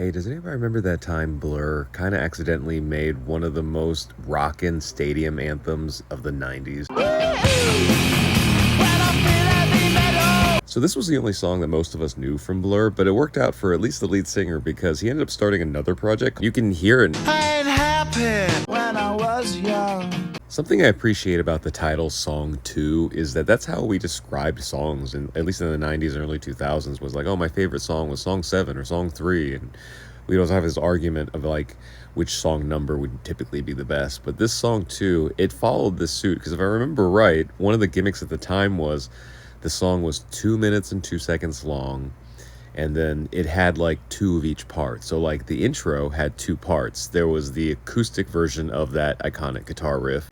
Hey, does anybody remember that time Blur kind of accidentally made one of the most rockin' stadium anthems of the 90s? So this was the only song that most of us knew from Blur, but it worked out for at least the lead singer because he ended up starting another project. You can hear it. I ain't happy when I was young. Something I appreciate about the title Song 2 is that that's how we described songs, and at least in the 90s and early 2000s was like, oh, my favorite song was Song 7 or Song 3, and we'd also have this argument of like which song number would typically be the best. But this Song 2, it followed this suit, because if I remember right, one of the gimmicks at the time was the song was 2 minutes and 2 seconds long, and then it had like two of each part. So like the intro had two parts. There was the acoustic version of that iconic guitar riff.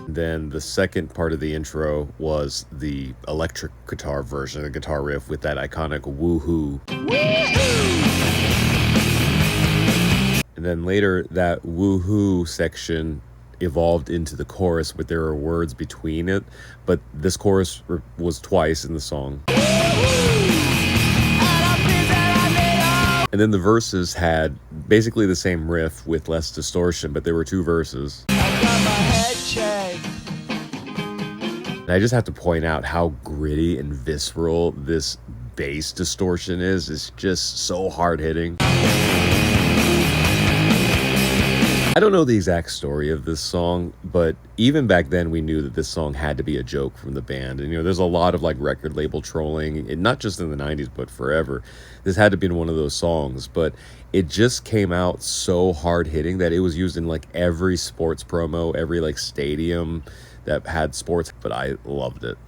Then the second part of the intro was the electric guitar version of the guitar riff with that iconic woohoo. And then later that woohoo section evolved into the chorus, but there were words between it, but this chorus was twice in the song. And then the verses had basically the same riff with less distortion, but there were two verses. And I just have to point out how gritty and visceral this bass distortion is. It's just so hard hitting. I don't know the exact story of this song, but even back then we knew that this song had to be a joke from the band. And there's a lot of like record label trolling, and not just in the 90s, but forever. This had to be one of those songs, but it just came out so hard hitting that it was used in like every sports promo, every like stadium that had sports, but I loved it.